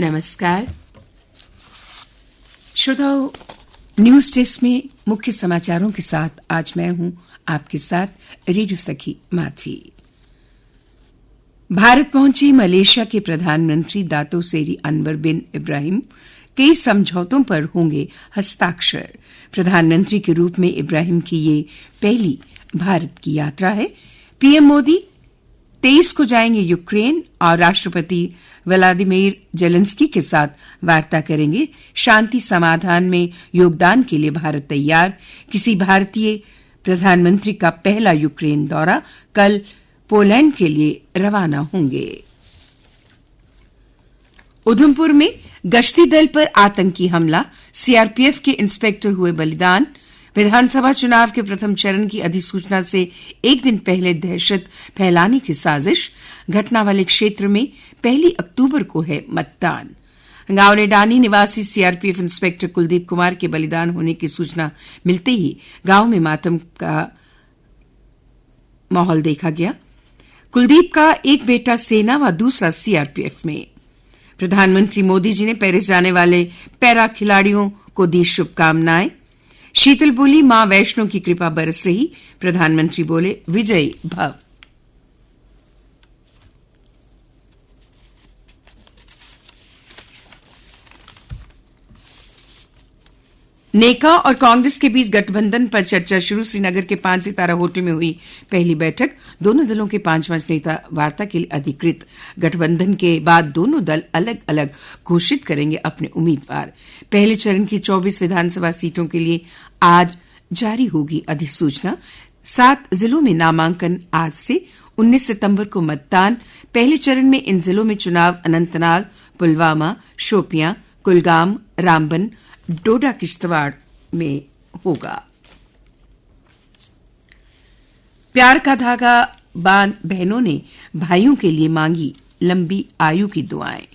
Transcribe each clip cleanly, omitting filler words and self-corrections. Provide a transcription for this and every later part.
नमस्कार श्रोताओं, news desk में मुख्य समाचारों के साथ आज मैं हूं आपके साथ रेडियो सखी माधवी। भारत पहुंचे मलेशिया के प्रधानमंत्री दातो सेरी अनवर बिन इब्राहिम कई समझौतों पर होंगे हस्ताक्षर। प्रधानमंत्री के रूप में इब्राहिम की ये पहली भारत की यात्रा है। पीएम मोदी 23 को जाएंगे यूक्रेन और राष्ट्रपति व्लादिमीर जेलेंस्की के साथ वार्ता करेंगे। शांति समाधान में योगदान के लिए भारत तैयार। किसी भारतीय प्रधानमंत्री का पहला यूक्रेन दौरा, कल पोलैंड के लिए रवाना होंगे। उधमपुर में गश्ती दल पर आतंकी हमला, सीआरपीएफ के इंस्पेक्टर हुए बलिदान। विधानसभा चुनाव के प्रथम चरण की अधिसूचना से एक दिन पहले दहशत फैलाने की साजिश। घटना वाले क्षेत्र में 1 अक्टूबर को है मतदान। गांव नेडानी निवासी सीआरपीएफ इंस्पेक्टर कुलदीप कुमार के बलिदान होने की सूचना मिलते ही गांव में मातम का माहौल देखा गया। कुलदीप का एक बेटा सेना व दूसरा सीआरपीएफ में। प्रधानमंत्री मोदी जी ने पेरिस जाने वाले पैरा खिलाड़ियों को दी शुभकामनाएं। शीतल बोली, मां वैष्णो की कृपा बरस रही। प्रधानमंत्री बोले, विजयी भव। नेका और कांग्रेस के बीच गठबंधन पर चर्चा शुरू। श्रीनगर के 5 सितारा होटल में हुई पहली बैठक। दोनों दलों के 5 नेता वार्ता के लिए अधिकृत। गठबंधन के बाद दोनों दल अलग अलग घोषित करेंगे अपने उम्मीदवार। पहले चरण की 24 विधानसभा सीटों के लिए आज जारी होगी अधिसूचना। 7 जिलों में नामांकन आज से। 19 सितंबर को मतदान। पहले चरण में इन जिलों में चुनाव अनंतनाग, पुलवामा, शोपियां, कुलगाम, रामबन, डोडा किश्तवाड़ में होगा। प्यार का धागा बांध बहनों ने भाइयों के लिए मांगी लंबी आयु की दुआएं।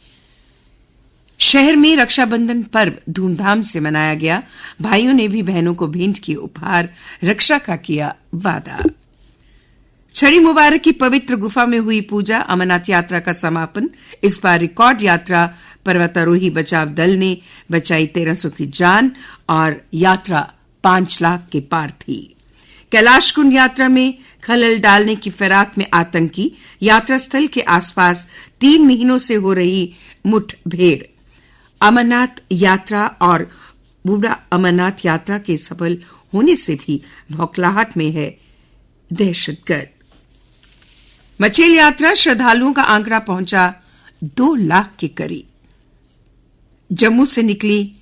शहर में रक्षाबंधन पर्व धूमधाम से मनाया गया। भाइयों ने भी बहनों को भेंट किए उपहार, रक्षा का किया वादा। छड़ी मुबारक की पवित्र गुफा में हुई पूजा। अमरनाथ यात्रा का समापन। इस बार रिकॉर्ड यात्रा। पर्वतारोही बचाव दल ने बचाई 1300 की जान और यात्रा 5 लाख के पार थी। कैलाश कुंड यात्रा में खलल डालने की फिराक में आतंकी। यात्रा स्थल के आसपास 3 महीनों से हो रही मुठभेड़। अमरनाथ यात्रा और बूढ़ा अमरनाथ यात्रा के सफल होने से भी भौखलाहट में है दहशतगर्द। मचेल यात्रा श्रद्धालुओं का आंकड़ा पहुंचा 2 लाख के करीब। जम्मू से निकली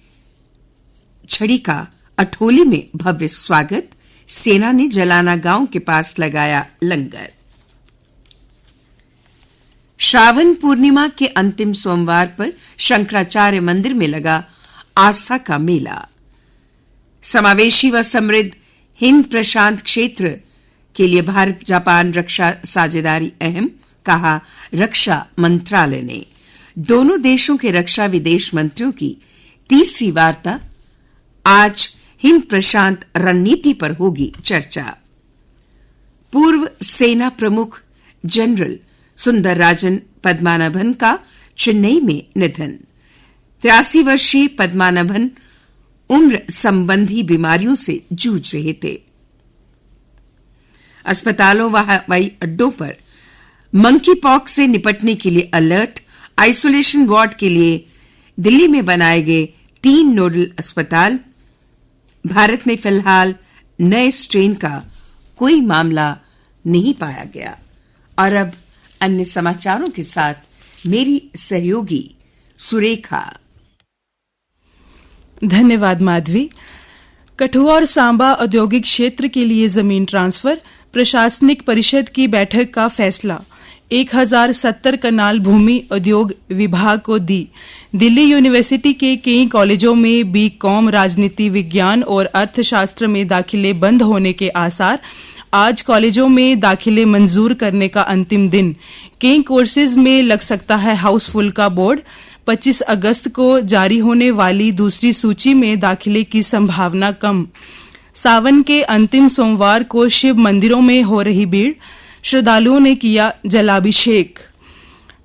छड़ी का अठोली में भव्य स्वागत। सेना ने जलाना गांव के पास लगाया लंगर। श्रावण पूर्णिमा के अंतिम सोमवार पर शंकराचार्य मंदिर में लगा आस्था का मेला। समावेशी व समृद्ध हिंद प्रशांत क्षेत्र के लिए भारत जापान रक्षा साझेदारी अहम, कहा रक्षा मंत्रालय ने। दोनों देशों के रक्षा विदेश मंत्रियों की तीसरी वार्ता। आज हिंद प्रशांत रणनीति पर होगी चर्चा। पूर्व सेना प्रमुख जनरल सुंदरराजन पद्मानाभन का चेन्नई में निधन। 83 वर्षीय पद्मानाभन उम्र संबंधी बीमारियों से जूझ रहे थे। अस्पतालों व हवाई अड्डों पर मंकी पॉक्स से निपटने के लिए अलर्ट। आइसोलेशन वार्ड के लिए दिल्ली में बनाए गए 3 नोडल अस्पताल। भारत में फिलहाल नए स्ट्रेन का कोई मामला नहीं पाया गया। और अब अन्य समाचारों के साथ मेरी सहयोगी सुरेखा। धन्यवाद माधवी। कठुआ और सांबा औद्योगिक क्षेत्र के लिए जमीन ट्रांसफर। प्रशासनिक परिषद की बैठक का फैसला। 1070 कनाल भूमि उद्योग विभाग को दी। दिल्ली यूनिवर्सिटी के कई कॉलेजों में बीकॉम राजनीति विज्ञान और अर्थशास्त्र में दाखिले बंद होने के आसार। आज कॉलेजों में दाखिले मंजूर करने का अंतिम दिन। कई कोर्सेज में लग सकता है हाउसफुल का बोर्ड। 25 अगस्त को जारी होने वाली दूसरी सूची में दाखिले की संभावना कम। सावन के अंतिम सोमवार को शिव मंदिरों में हो रही भीड़। श्रद्धालुओं ने किया जलाभिषेक।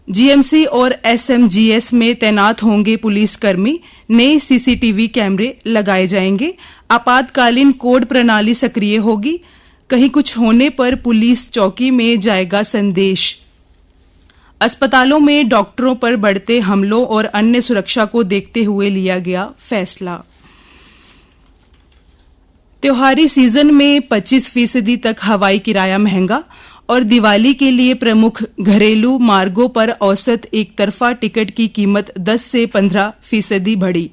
जीएमसी और एसएमजीएस में तैनात होंगे पुलिसकर्मी, नए सीसीटीवी कैमरे लगाए जाएंगे, आपातकालीन कोड प्रणाली सक्रिय होगी, कहीं कुछ होने पर पुलिस चौकी में जाएगा संदेश। अस्पतालों में डॉक्टरों पर बढ़ते हमलों और अन्य सुरक्षा को देखते हुए लिया गया फैसला। त्योहारी सीजन में 25% तक हवाई किराया महंगा और दिवाली के लिए प्रमुख घरेलू मार्गों पर औसत एक तरफा टिकट की कीमत 10 से 15% बढ़ी।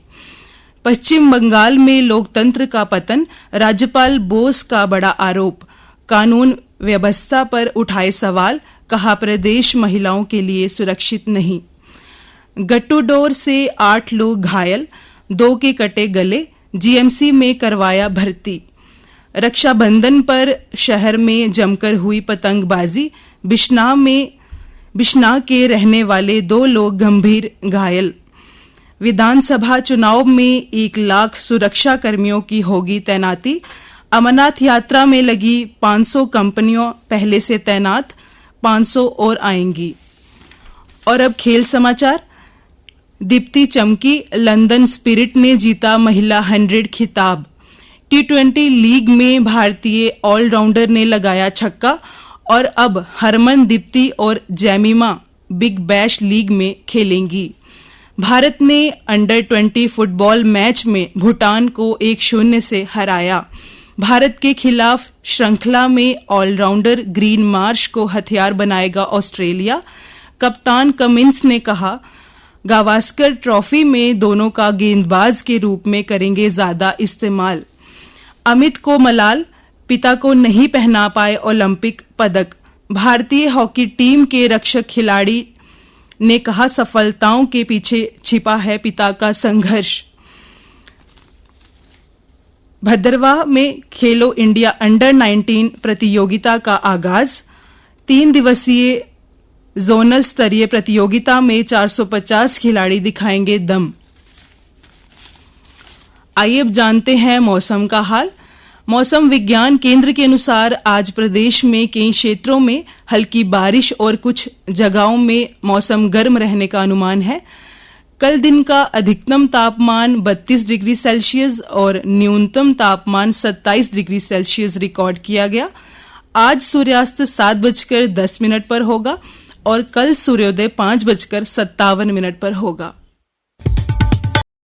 पश्चिम बंगाल में लोकतंत्र का पतन, राज्यपाल बोस का बड़ा आरोप, कानून व्यवस्था पर उठाए सवाल, कहा प्रदेश महिलाओं के लिए सुरक्षित नहीं। गट्टूडोर से 8 लोग घायल, 2 के कटे गले, जीएमसी में करवाया भर्ती। रक्षाबंधन पर शहर में जमकर हुई पतंगबाजी, बिश्नाह के रहने वाले 2 लोग गंभीर घायल। विधानसभा चुनाव में 1 लाख सुरक्षा कर्मियों की होगी तैनाती। अमरनाथ यात्रा में लगी 500 कंपनियों पहले से तैनात, 500 और आएंगी। और अब खेल समाचार। दीप्ति चमकी, लंदन स्पिरिट ने जीता महिला 100 खिताब। T20 लीग में भारतीय ऑलराउंडर ने लगाया छक्का और अब हरमन, दीप्ति और जैमिमा बिग बैश लीग में खेलेंगी। भारत ने अंडर 20 फुटबॉल मैच में भूटान को 1-0 से हराया। भारत के खिलाफ श्रृंखला में ऑलराउंडर ग्रीन मार्श को हथियार बनाएगा ऑस्ट्रेलिया। कप्तान कमिंस ने कहा, गावस्कर ट्रॉफी में दोनों का गेंदबाज के रूप में करेंगे ज्यादा इस्तेमाल। अमित को मलाल, पिता को नहीं पहना पाए ओलंपिक पदक। भारतीय हॉकी टीम के रक्षक खिलाड़ी ने कहा, सफलताओं के पीछे छिपा है पिता का संघर्ष। भद्रवाह में खेलो इंडिया अंडर 19 प्रतियोगिता का आगाज। 3 दिवसीय जोनल स्तरीय प्रतियोगिता में 450 खिलाड़ी दिखाएंगे दम। आइए अब जानते हैं मौसम का हाल। मौसम विज्ञान केंद्र के अनुसार आज प्रदेश में कई क्षेत्रों में हल्की बारिश और कुछ जगहों में मौसम गर्म रहने का अनुमान है। कल दिन का अधिकतम तापमान 32 डिग्री सेल्सियस और न्यूनतम तापमान 27 डिग्री सेल्सियस रिकॉर्ड किया गया। आज सूर्यास्त 7:10 पर होगा और कल सूर्योदय 5:57 पर होगा।